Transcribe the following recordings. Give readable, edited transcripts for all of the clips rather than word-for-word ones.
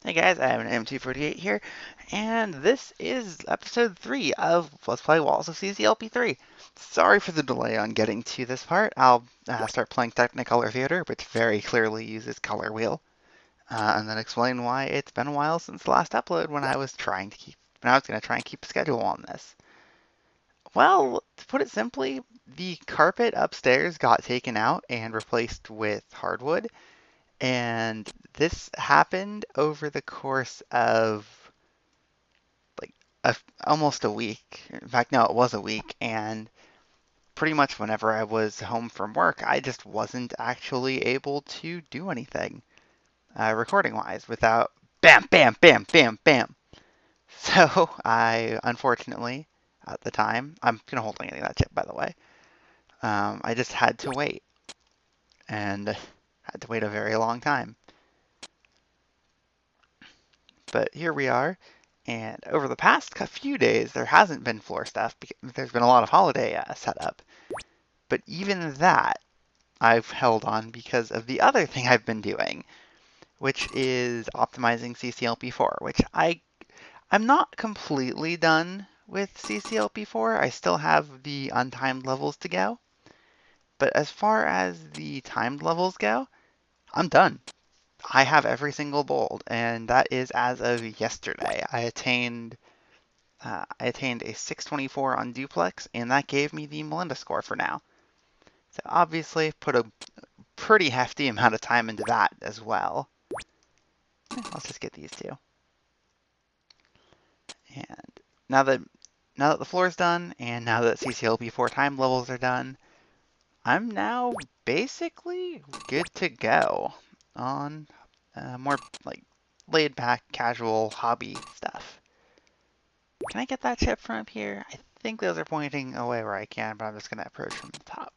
Hey guys, I have an M248 here, and this is episode 3 of Let's Play Walls of CCLP3. Sorry for the delay on getting to this part. I'll start playing Technicolor Theatre, which very clearly uses color wheel, and then explain why it's been a while since the last upload when I was going to try and keep a schedule on this. Well, to put it simply, the carpet upstairs got taken out and replaced with hardwood. And this happened over the course of like almost a week. In fact, no, it was a week. And pretty much whenever I was home from work, I just wasn't actually able to do anything recording wise without bam, bam, bam, bam, bam. So I unfortunately, at the time, I'm going to hold any of that chip, by the way. I just had to wait and had to wait a very long time. But here we are. And over the past few days, there hasn't been floor stuff because there's been a lot of holiday setup. But even that, I've held on because of the other thing I've been doing, which is optimizing CCLP4, which I'm not completely done with CCLP4. I still have the untimed levels to go. But as far as the timed levels go, I'm done. I have every single bold, and that is as of yesterday. I attained a 624 on duplex, and that gave me the Melinda score for now. So obviously put a pretty hefty amount of time into that as well. Let's just get these two. And now that the floor is done, and now that CCLP4 time levels are done, I'm now basically good to go on more like laid back, casual hobby stuff. Can I get that chip from up here? I think those are pointing away where I can, but I'm just going to approach from the top.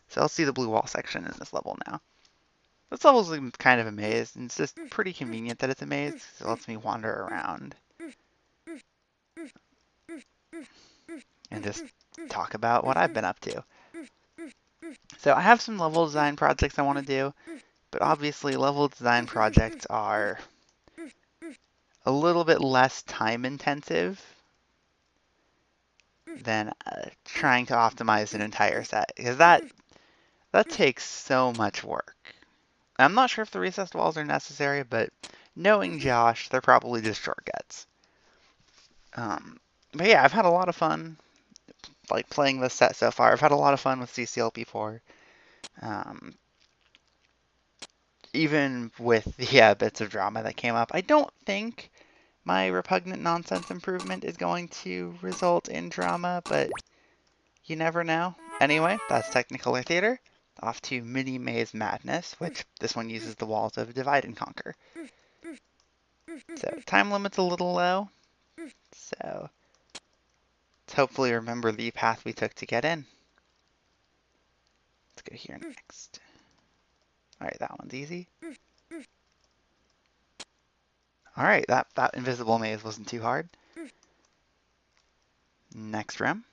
So I'll see the blue wall section in this level now. This level's kind of a maze, and it's just pretty convenient that it's a maze, because it lets me wander around and just talk about what I've been up to. So I have some level design projects I want to do, but obviously level design projects are a little bit less time intensive than trying to optimize an entire set, because that takes so much work. I'm not sure if the recessed walls are necessary, but knowing Josh, they're probably just shortcuts. But yeah, I've had a lot of fun like playing this set so far. I've had a lot of fun with CCLP4. Even with the bits of drama that came up, I don't think my repugnant nonsense improvement is going to result in drama, but you never know. Anyway, that's Technicolor Theatre. Off to Mini Maze Madness, which this one uses the walls of Divide and Conquer. So time limit's a little low, so let's hopefully remember the path we took to get in. Let's go here next. Alright, that one's easy. Alright, that invisible maze wasn't too hard. Next room.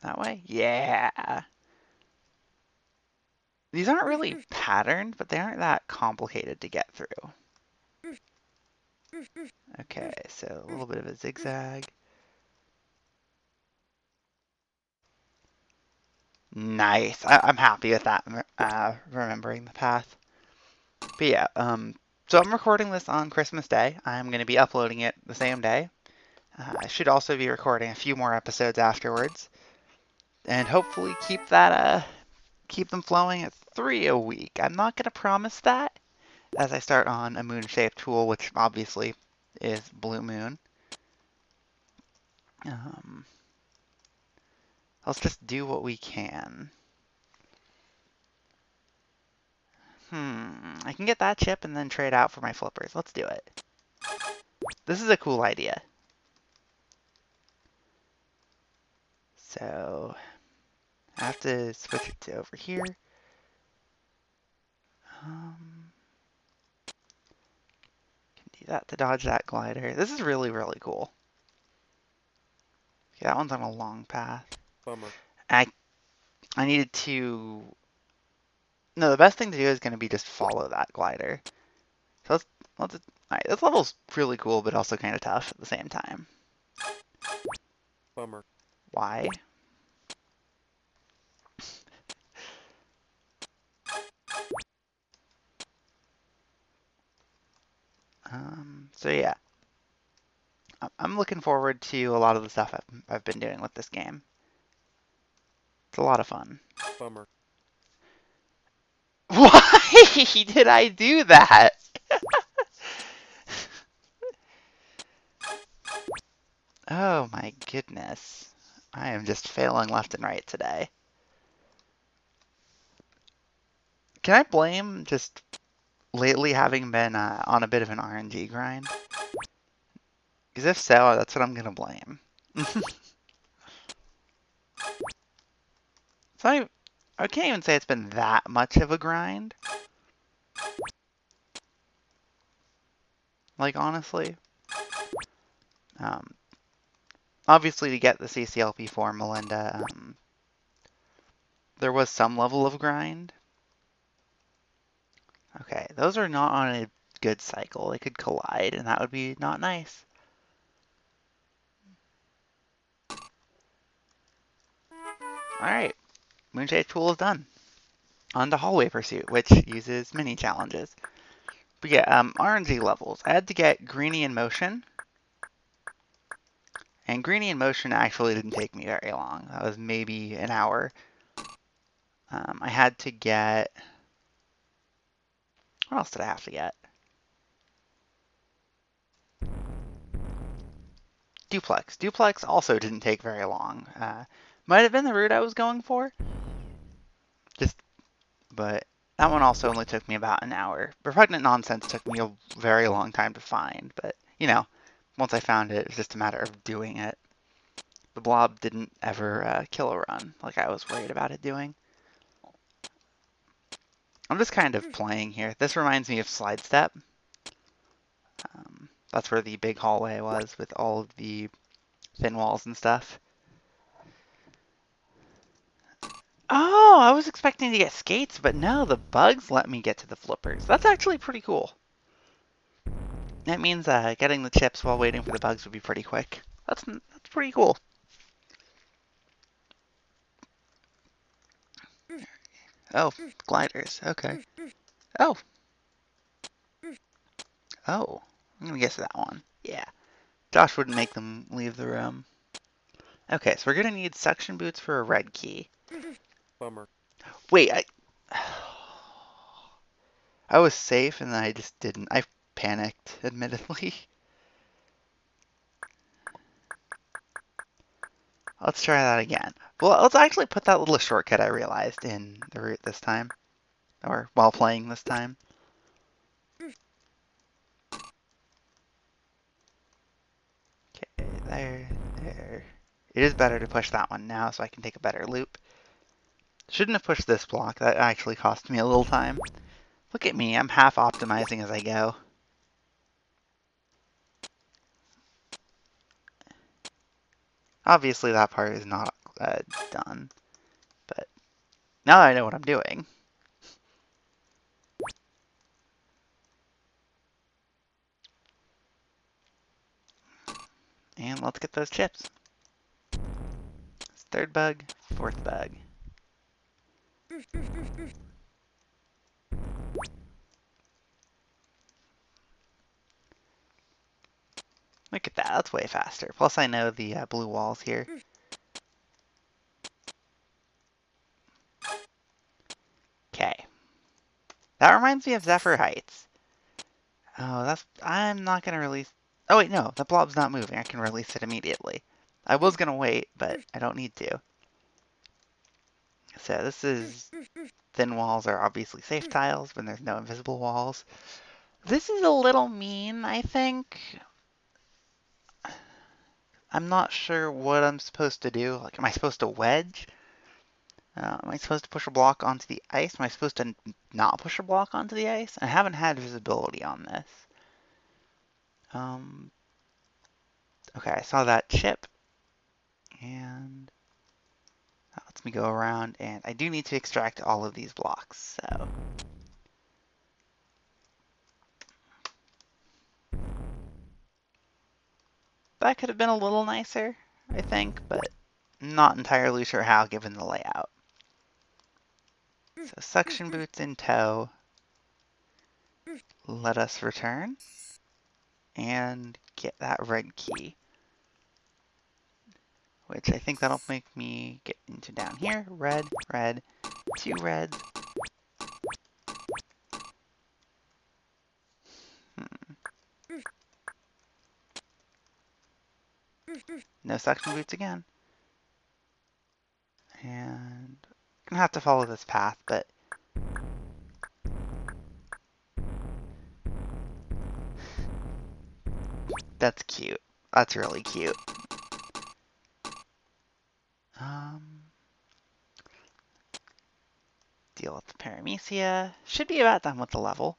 That way? Yeah! These aren't really patterned, but they aren't that complicated to get through. Okay, so a little bit of a zigzag. Nice. I'm happy with that, remembering the path. But yeah, so I'm recording this on Christmas Day. I'm going to be uploading it the same day. I should also be recording a few more episodes afterwards. And hopefully keep them flowing at 3 a week. I'm not going to promise that as I start on a moon-shaped tool, which obviously is Blue Moon. Let's just do what we can. I can get that chip and then trade out for my flippers. Let's do it. This is a cool idea. So I have to switch it to over here. Can do that to dodge that glider. This is really, really cool. Okay, that one's on a long path. Bummer. I I needed to... No, the best thing to do is going to be just follow that glider. So let's alright, this level's really cool, but also kind of tough at the same time. Bummer. Why? So yeah, I'm looking forward to a lot of the stuff I've been doing with this game. It's a lot of fun. Bummer. Why did I do that? Oh my goodness. I am just failing left and right today. Can I blame just lately having been on a bit of an RNG grind? Because if so, that's what I'm going to blame. So I can't even say it's been that much of a grind. Like, honestly. Um, Obviously, to get the CCLP4 Melinda, there was some level of grind. Okay, those are not on a good cycle. They could collide, and that would be not nice. Alright, Moonshade Tool is done. On to Hallway Pursuit, which uses mini challenges. But yeah, RNG levels. I had to get Greenie in Motion. And Greenie in Motion actually didn't take me very long. That was maybe an hour. I had to get... What else did I have to get? Duplex. Duplex also didn't take very long. Might have been the route I was going for. But that one also only took me about an hour. Repugnant Nonsense took me a very long time to find, but, you know, once I found it, it was just a matter of doing it. The blob didn't ever kill a run like I was worried about it doing. I'm just kind of playing here. This reminds me of Slide Step. That's where the big hallway was with all of the thin walls and stuff. Oh, I was expecting to get skates, but no, the bugs let me get to the flippers. That's actually pretty cool. That means getting the chips while waiting for the bugs would be pretty quick. That's pretty cool. Oh, gliders. Okay. Oh. Oh. I'm gonna guess that one. Yeah. Josh wouldn't make them leave the room. Okay, so we're gonna need suction boots for a red key. Bummer. Wait, I was safe and then I just didn't. I panicked, admittedly. Let's try that again. Well, let's actually put that little shortcut I realized in the route this time. Or while playing this time. Okay, there. It is better to push that one now so I can take a better loop. Shouldn't have pushed this block. That actually cost me a little time. Look at me. I'm half optimizing as I go. Obviously, that part is not done. But now that I know what I'm doing. And let's get those chips. Third bug, fourth bug. Look at that. That's way faster. Plus, I know the blue walls here. Okay. That reminds me of Zephyr Heights. Oh, I'm not going to release... Oh, wait, no. The blob's not moving. I can release it immediately. I was going to wait, but I don't need to. So this is... Thin walls are obviously safe tiles when there's no invisible walls. This is a little mean, I think. I'm not sure what I'm supposed to do. Like, am I supposed to wedge? Am I supposed to push a block onto the ice? Am I supposed to not push a block onto the ice? I haven't had visibility on this. Okay, I saw that chip. And lets me go around, and I do need to extract all of these blocks, so. That could have been a little nicer, I think, but not entirely sure how given the layout. So suction boots in tow. Let us return and get that red key, which I think that'll make me get into down here. Red, red, 2 reds. No suction boots again. And I'm gonna have to follow this path, but that's cute. That's really cute. Deal with the paramecia. Should be about done with the level.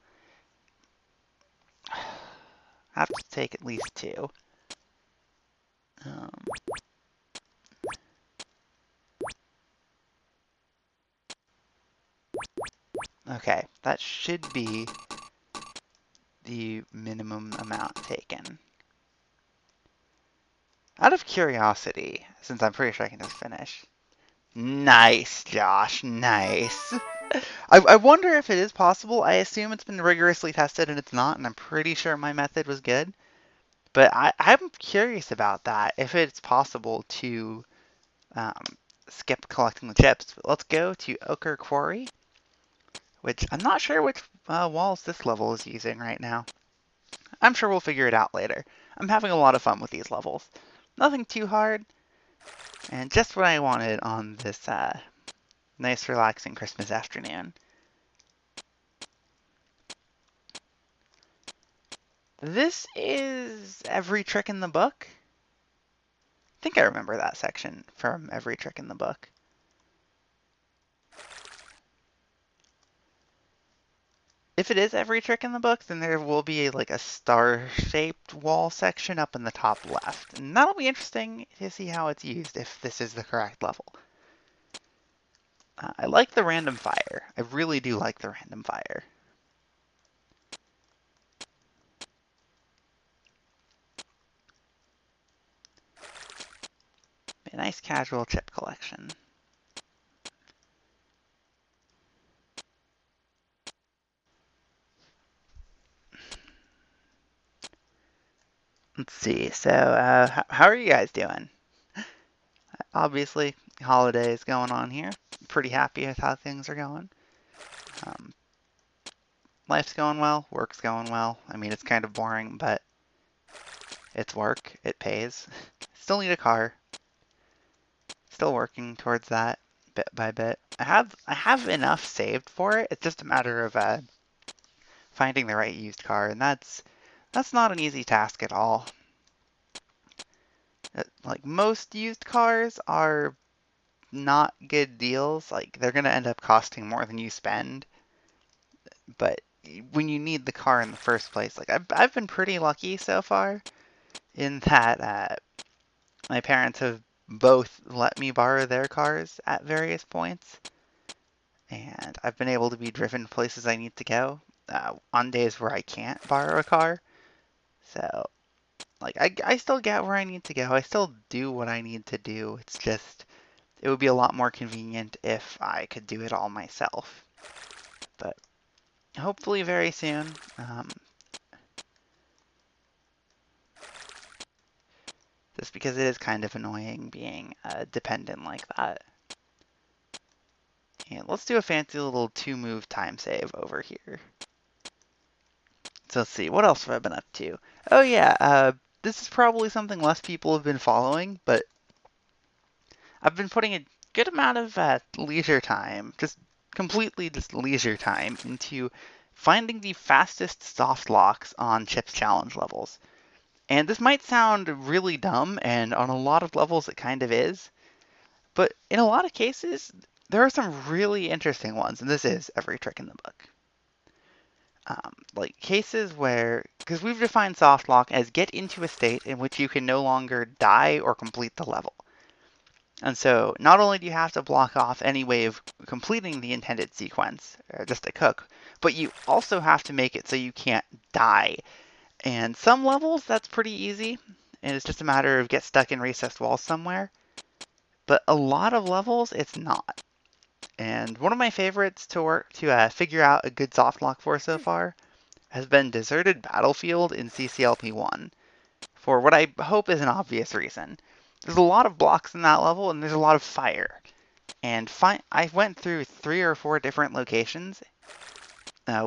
Have to take at least 2. Okay, that should be the minimum amount taken. Out of curiosity, since I'm pretty sure I can just finish. Nice, Josh, nice. I wonder if it is possible. I assume it's been rigorously tested and it's not, and I'm pretty sure my method was good. But I'm curious about that, if it's possible to skip collecting the chips. But let's go to Ochre Quarry, which I'm not sure which walls this level is using right now. I'm sure we'll figure it out later. I'm having a lot of fun with these levels. Nothing too hard, and just what I wanted on this nice, relaxing Christmas afternoon. This is Every Trick in the Book. I think I remember that section from Every Trick in the Book. If it is Every Trick in the Book, then there will be like a star-shaped wall section up in the top left. And that'll be interesting to see how it's used if this is the correct level. I like the random fire. I really do like the random fire. A nice casual chip collection. Let's see. So, how are you guys doing? Obviously, holidays going on here. Pretty happy with how things are going. Life's going well. Work's going well. I mean, it's kind of boring, but it's work. It pays. Still need a car. Still working towards that bit by bit. I have enough saved for it. It's just a matter of finding the right used car, and that's not an easy task at all. Like most used cars are not good deals. Like they're gonna end up costing more than you spend. But when you need the car in the first place, like I've been pretty lucky so far in that my parents have both let me borrow their cars at various points, and I've been able to be driven places I need to go on days where I can't borrow a car. So, like, I still get where I need to go. I still do what I need to do. It's just, it would be a lot more convenient if I could do it all myself. But hopefully very soon. Just because it is kind of annoying being dependent like that. And let's do a fancy little 2-move time save over here. So let's see, what else have I been up to? Oh yeah, this is probably something less people have been following, but I've been putting a good amount of leisure time, completely leisure time, into finding the fastest soft locks on Chip's challenge levels. And this might sound really dumb, and on a lot of levels it kind of is, but in a lot of cases, there are some really interesting ones, and this is Every Trick in the Book. Like cases where, because we've defined soft lock as get into a state in which you can no longer die or complete the level. And so not only do you have to block off any way of completing the intended sequence, or just a cook, but you also have to make it so you can't die. And some levels, that's pretty easy, and it's just a matter of get stuck in recessed walls somewhere. But a lot of levels, it's not. And one of my favorites to figure out a good soft lock for so far has been Deserted Battlefield in CCLP1, for what I hope is an obvious reason. There's a lot of blocks in that level, and there's a lot of fire. And I went through 3 or 4 different locations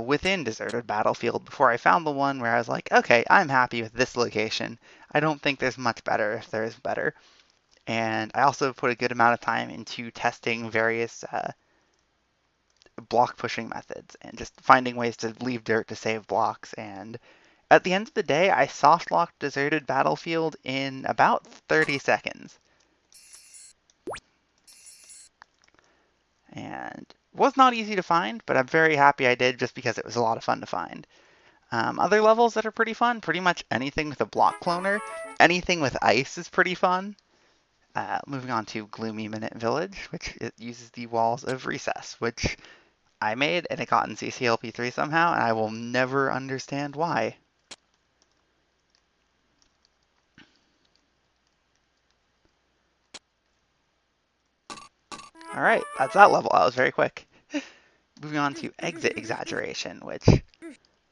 within Deserted Battlefield before I found the one where I was like, okay, I'm happy with this location. I don't think there's much better if there is better. And I also put a good amount of time into testing various block pushing methods and just finding ways to leave dirt to save blocks. And at the end of the day, I soft locked Deserted Battlefield in about 30 seconds. And it was not easy to find, but I'm very happy I did just because it was a lot of fun to find. Other levels that are pretty fun, pretty much anything with a block cloner. Anything with ice is pretty fun. Moving on to Gloomy Minute Village, which it uses the walls of Recess, which I made and it got in CCLP3 somehow, and I will never understand why. Alright, that's that level. That was very quick. Moving on to Exit Exaggeration, which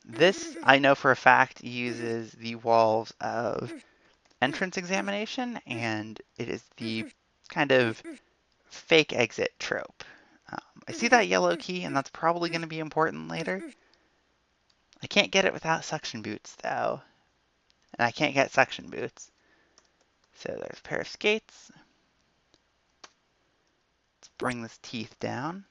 this I know for a fact uses the walls of Entrance Examination, and it is the kind of fake exit trope. I see that yellow key, and that's probably going to be important later. I can't get it without suction boots, though. And I can't get suction boots. So there's a pair of skates. Let's bring this teeth down.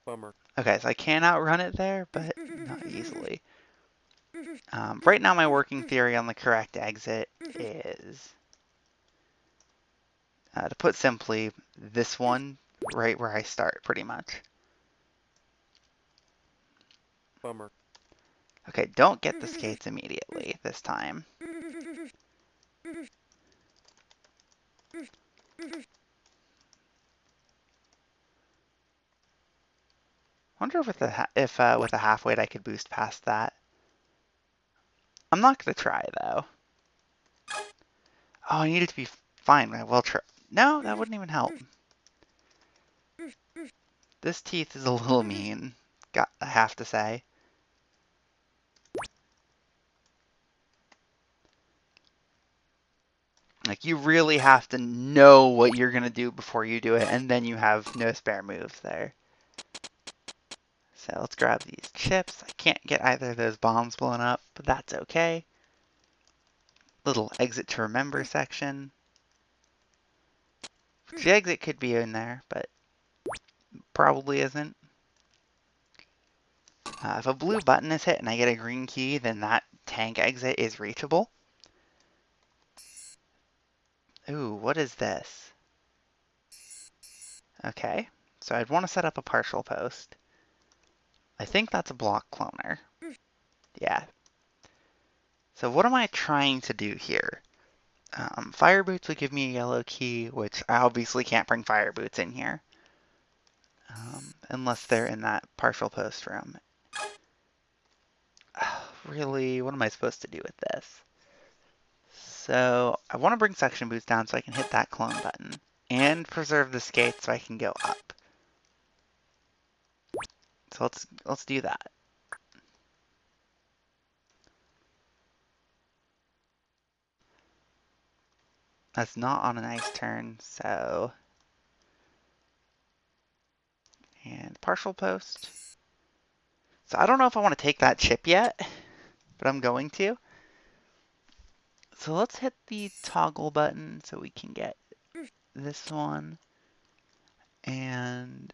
Bummer. Okay, so I can outrun it there, but not easily. Right now my working theory on the correct exit is, to put simply, this one right where I start, pretty much. Bummer. Okay, don't get the skates immediately this time. Wonder if with a half weight I could boost past that. I'm not gonna try though. Oh, I need it to be fine. I will try. No, that wouldn't even help. This teeth is a little mean. I have to say. Like, you really have to know what you're gonna do before you do it, and then you have no spare moves there. So let's grab these chips. I can't get either of those bombs blown up, but that's okay. Little exit to remember section. The exit could be in there, but probably isn't. If a blue button is hit and I get a green key, then that tank exit is reachable. Ooh, what is this? Okay, so I'd want to set up a partial post. I think that's a block cloner. Yeah. So what am I trying to do here? Fire boots would give me a yellow key, which I obviously can't bring fire boots in here. Unless they're in that partial post room. Really, what am I supposed to do with this? So I want to bring section boots down so I can hit that clone button. And preserve the skate so I can go up. So let's do that. That's not on a nice turn, so... And partial post. So I don't know if I want to take that chip yet, but I'm going to. So let's hit the toggle button so we can get this one. And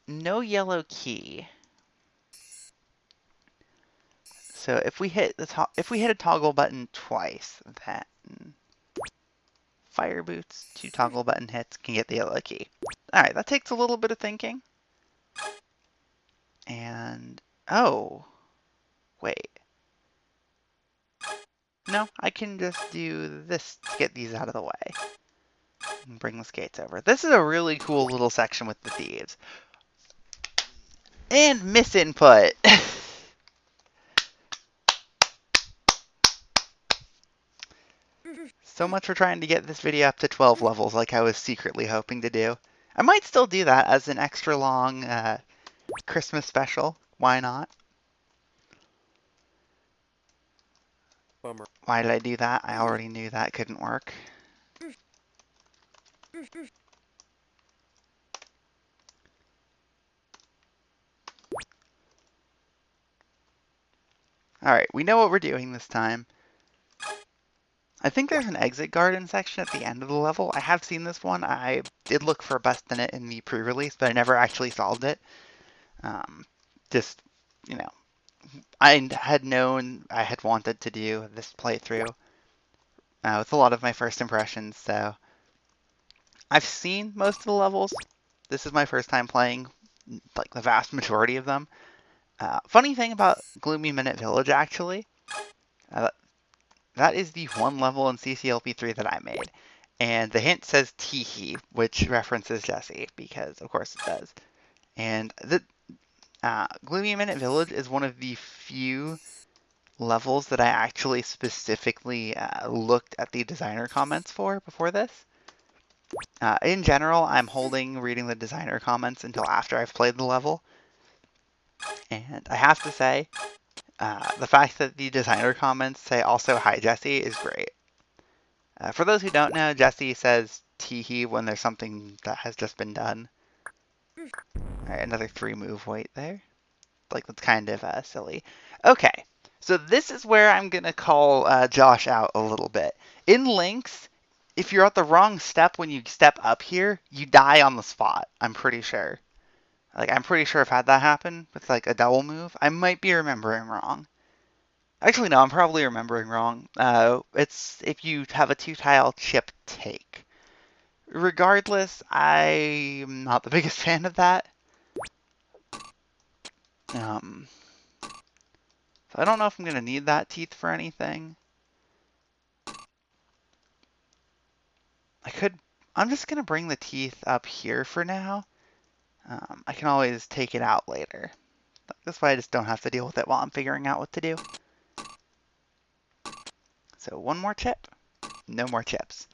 no yellow key. So if we hit a toggle button twice, then fire boots, 2 toggle button hits can get the yellow key. All right, that takes a little bit of thinking. And oh, wait. No, I can just do this to get these out of the way. And bring the skates over. This is a really cool little section with the thieves. And misinput. So much for trying to get this video up to 12 levels like I was secretly hoping to do. I might still do that as an extra long Christmas special. Why not? Bummer. Why did I do that? I already knew that couldn't work. Alright, we know what we're doing this time. I think there's an exit garden section at the end of the level. I have seen this one. I did look for a bust in it in the pre-release, but I never actually solved it. Just, you know, I had known I had wanted to do this playthrough with a lot of my first impressions, so I've seen most of the levels. This is my first time playing like the vast majority of them. Funny thing about Gloomy Minute Village, actually, uh, that is the one level in CCLP3 that I made. And the hint says Teehee, which references Jesse, because of course it does. And the Gloomy Minute Village is one of the few levels that I actually specifically looked at the designer comments for before this. In general, I'm holding reading the designer comments until after I've played the level. And I have to say, the fact that the designer comments say also hi Jesse is great. For those who don't know, Jesse says teehee when there's something that has just been done. Alright, another 3 move wait there. Like, that's kind of silly. Okay, so this is where I'm going to call Josh out a little bit. In Lynx, if you're at the wrong step when you step up here, you die on the spot, I'm pretty sure. Like, I'm pretty sure I've had that happen with, like, a double move. I might be remembering wrong. Actually, no, I'm probably remembering wrong. It's if you have a 2-tile chip take. Regardless, I'm not the biggest fan of that. So I don't know if I'm going to need that teeth for anything. I'm just going to bring the teeth up here for now. I can always take it out later. This way I just don't have to deal with it while I'm figuring out what to do. So 1 more chip, no more chips.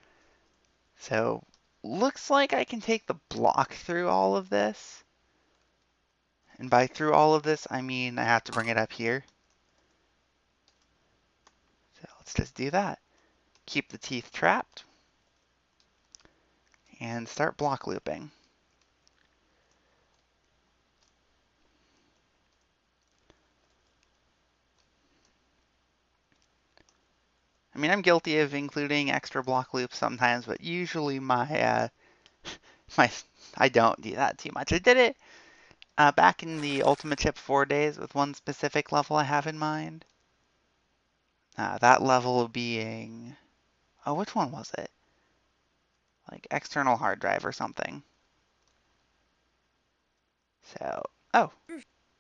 So looks like I can take the block through all of this. And by through all of this, I mean I have to bring it up here. So let's just do that. Keep the teeth trapped. And start block looping. I mean, I'm guilty of including extra block loops sometimes, but usually my I don't do that too much. I did it back in the Ultimate Chip 4 days with one specific level I have in mind. That level being, oh, which one was it? Like external hard drive or something. So, oh,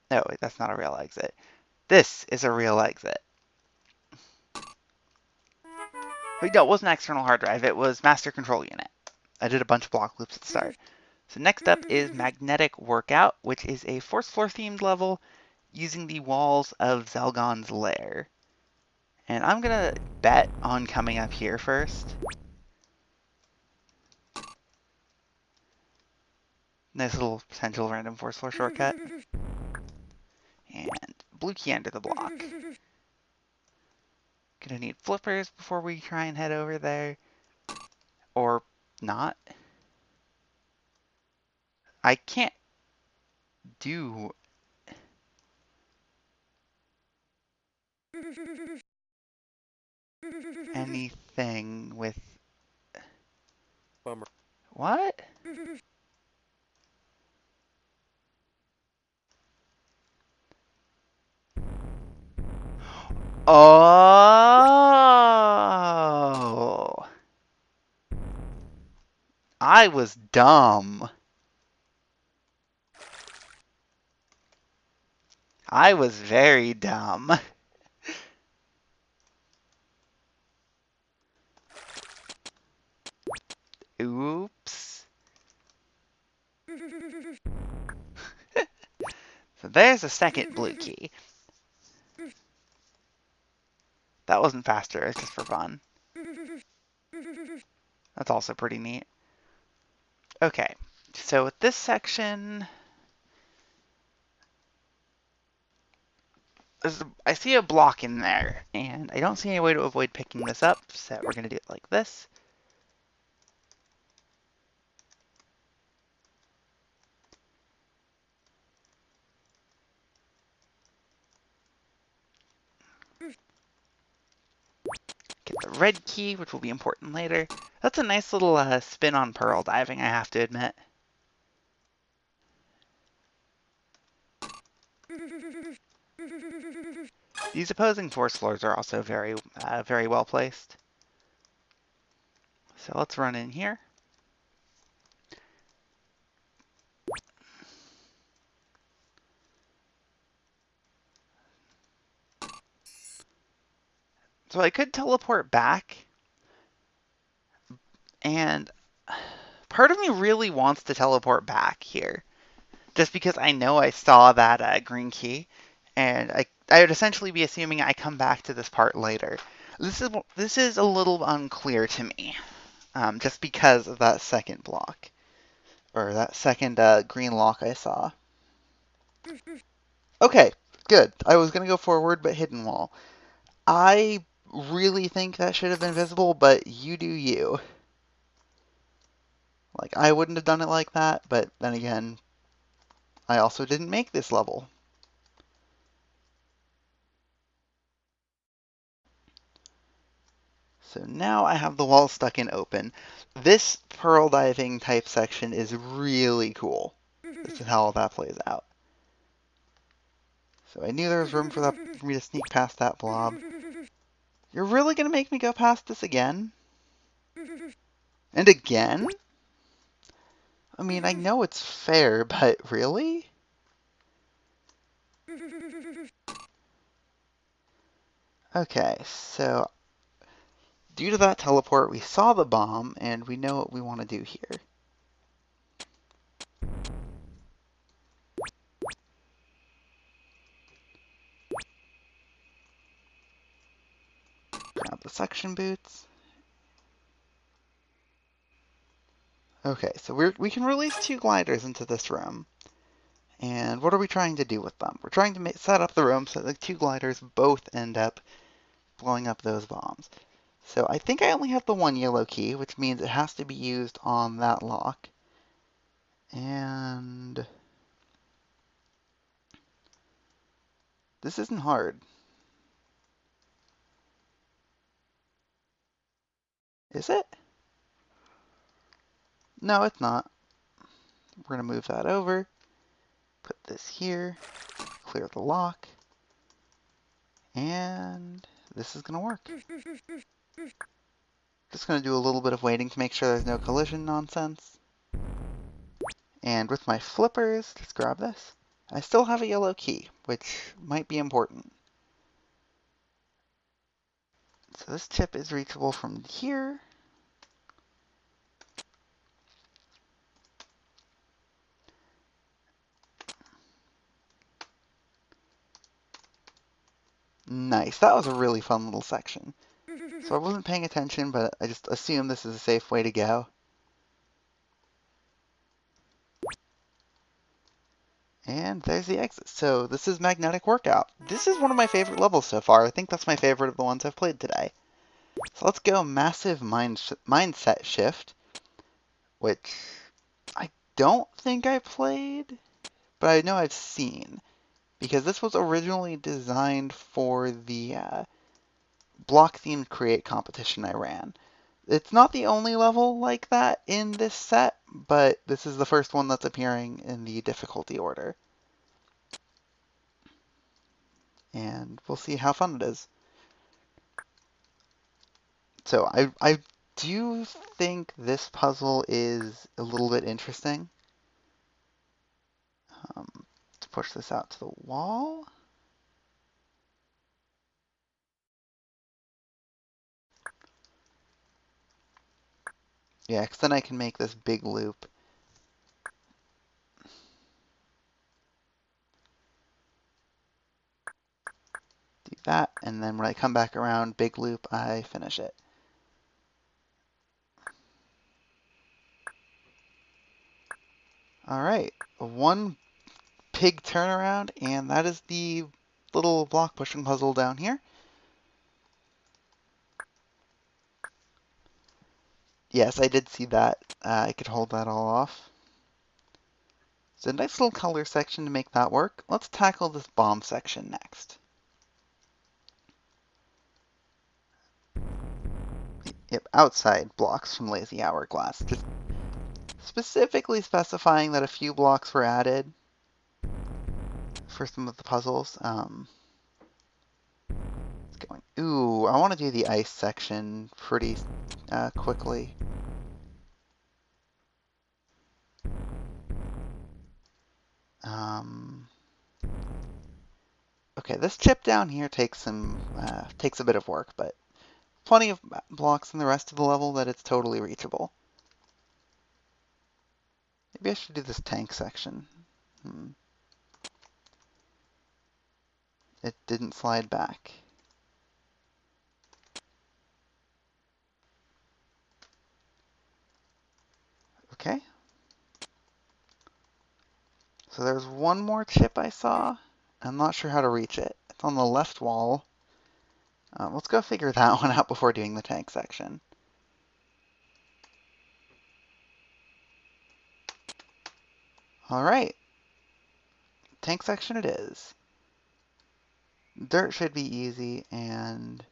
no, wait, that's not a real exit. This is a real exit. But no, it wasn't external hard drive. It was master control unit. I did a bunch of block loops at the start. So next up is Magnetic Workout, which is a Force Floor themed level using the walls of Zelgon's lair. And I'm going to bet on coming up here first. Nice little potential random Force Floor shortcut. And blue key under the block. Gonna need flippers before we try and head over there. Or not. I can't do anything with... Bummer. What? Oh! I was dumb. I was very dumb. Oops. So there's a second blue key. That wasn't faster, it's just for fun. That's also pretty neat. Okay, so with this section, I see a block in there, and I don't see any way to avoid picking this up, so we're going to do it like this. Get the red key, which will be important later. That's a nice little spin on pearl diving, I have to admit. These opposing force floors are also very well placed. So let's run in here. So I could teleport back, and part of me really wants to teleport back here, just because I know I saw that green key, and I would essentially be assuming I come back to this part later. This is a little unclear to me, just because of that second block, or that second green lock I saw. Okay, good. I was gonna go forward, but hidden wall. I really think that should have been visible, but you do you. Like, I wouldn't have done it like that, but then again, I also didn't make this level. So now I have the wall stuck in open. This pearl diving type section is really cool. This is how all that plays out. So I knew there was room for me to sneak past that blob. You're really gonna make me go past this again? And again? I mean, I know it's fair, but really? Okay, so due to that teleport, we saw the bomb, and we know what we want to do here. Grab the suction boots. Okay, so we can release 2 gliders into this room. And what are we trying to do with them? We're trying to set up the room so the 2 gliders both end up blowing up those bombs. So I think I only have the 1 yellow key, which means it has to be used on that lock. And this isn't hard. Is it? No, it's not. We're going to move that over. Put this here. Clear the lock. And this is going to work. Just going to do a little bit of waiting to make sure there's no collision nonsense. And with my flippers, just grab this. I still have a yellow key, which might be important. So this tip is reachable from here. Nice, that was a really fun little section. So I wasn't paying attention, but I just assumed this is a safe way to go. And there's the exit. So this is Magnetic Workout. This is one of my favorite levels so far. I think that's my favorite of the ones I've played today. So let's go Massive Mindset Shift, which I don't think I played, but I know I've seen, because this was originally designed for the block-themed create competition I ran. It's not the only level like that in this set, but this is the first one that's appearing in the difficulty order. And we'll see how fun it is. So I do think this puzzle is a little bit interesting. To push this out to the wall. Yeah, because then I can make this big loop. Do that, and then when I come back around, big loop, I finish it. All right, one pig turnaround, and that is the little block pushing puzzle down here. Yes, I did see that. I could hold that all off. So a nice little color section to make that work. Let's tackle this bomb section next. Yep, outside blocks from Lazy Hourglass. Just specifically specifying that a few blocks were added for some of the puzzles. Going. Ooh, I want to do the ice section pretty quickly. Um, okay, this chip down here takes a bit of work, but plenty of blocks in the rest of the level that it's totally reachable. Maybe I should do this tank section. It didn't slide back. Okay. So there's one more chip I saw. I'm not sure how to reach it. It's on the left wall. Let's go figure that one out before doing the tank section. All right. Tank section it is. Dirt should be easy, and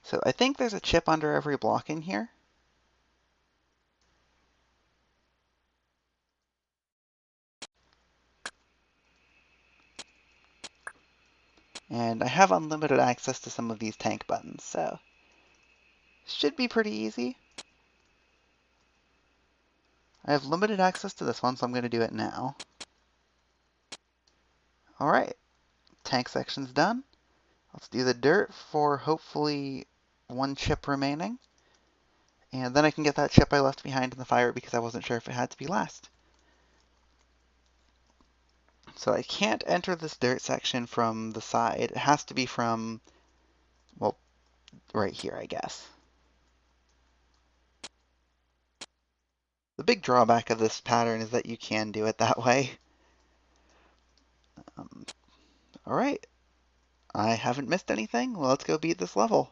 so I think there's a chip under every block in here. And I have unlimited access to some of these tank buttons, so should be pretty easy. I have limited access to this one, so I'm going to do it now. All right, tank section's done. Let's do the dirt for hopefully one chip remaining. And then I can get that chip I left behind in the fire because I wasn't sure if it had to be last. So I can't enter this dirt section from the side. It has to be from, well, right here, I guess. The big drawback of this pattern is that you can do it that way. Um, all right, I haven't missed anything. Well, let's go beat this level.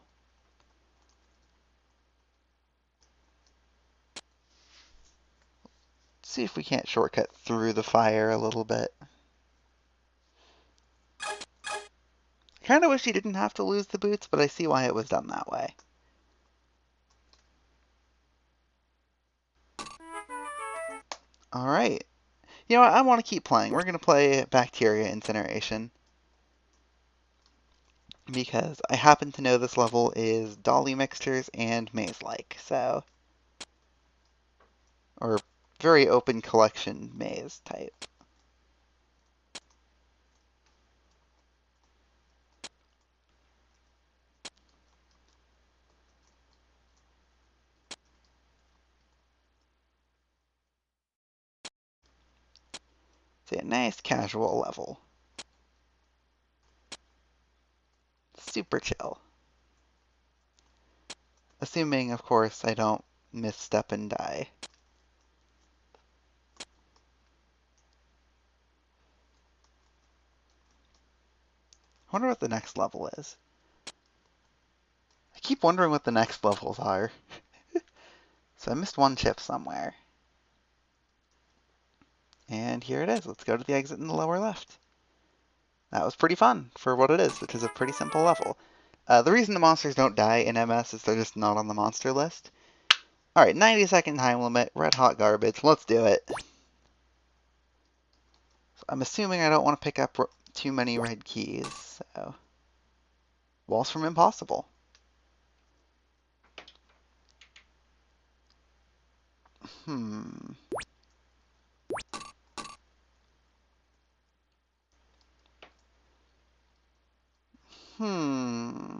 See if we can't shortcut through the fire a little bit. Kind of wish you didn't have to lose the boots, but I see why it was done that way. All right. You know what? I want to keep playing. We're going to play Bacteria Incineration because I happen to know this level is dolly mixtures and maze-like, so... Or very open collection maze type. It's a nice casual level. Super chill. Assuming, of course, I don't misstep and die. I wonder what the next level is. I keep wondering what the next levels are. So I missed one chip somewhere. And here it is. Let's go to the exit in the lower left. That was pretty fun for what it is, which is a pretty simple level. The reason the monsters don't die in MS is they're just not on the monster list. Alright, 90-second time limit, red hot garbage. Let's do it. I'm assuming I don't want to pick up too many red keys, so... Walls from Impossible. Hmm. Hmm.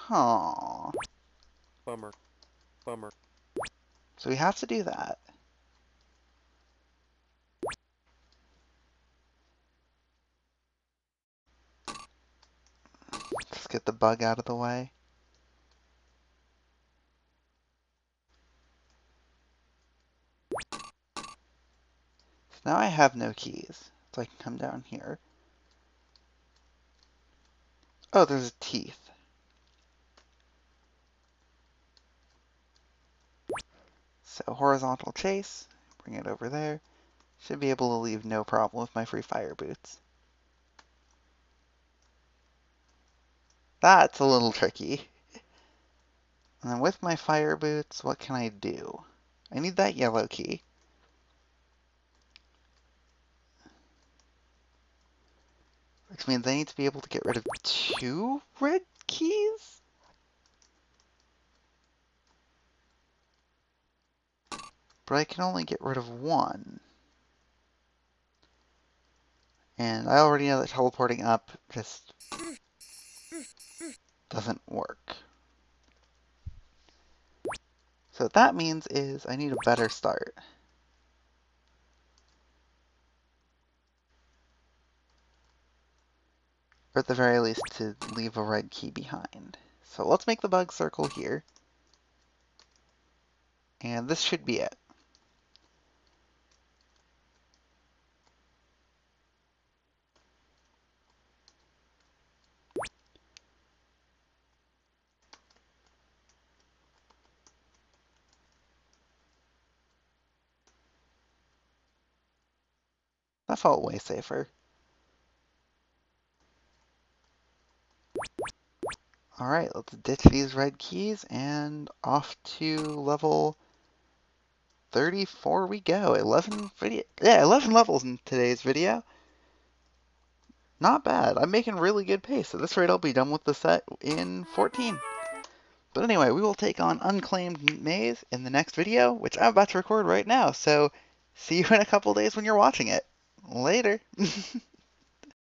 Huh. Bummer. Bummer. So we have to do that. Just get the bug out of the way. So now I have no keys. So I can come down here. Oh, there's a teeth. So horizontal chase, bring it over there. Should be able to leave no problem with my free fire boots. That's a little tricky. And then with my fire boots, what can I do? I need that yellow key. Which means I need to be able to get rid of 2 red keys? But I can only get rid of 1. And I already know that teleporting up just doesn't work. So what that means is I need a better start. Or at the very least to leave a red key behind. So let's make the bug circle here. And this should be it. That felt way safer. Alright, let's ditch these red keys and off to level 34 we go. 11 levels in today's video. Not bad. I'm making really good pace. At this rate, I'll be done with the set in 14. But anyway, we will take on Unclaimed Maze in the next video, which I'm about to record right now. So see you in a couple days when you're watching it. Later.